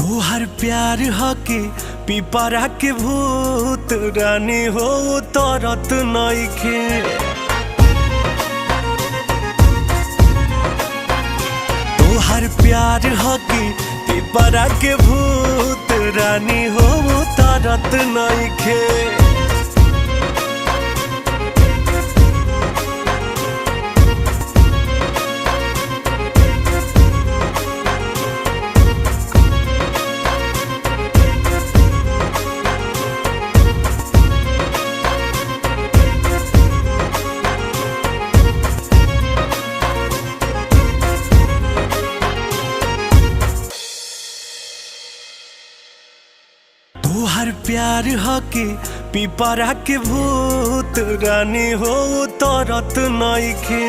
तोहर प्यार हके पिपरा के भूत रानी हो तरत नइखे। तोहर प्यार हके पिपरा के भूत रानी हो तरत नइखे। तोहर प्यार हके पिपरा के भूत रानी हो तरत नइखे।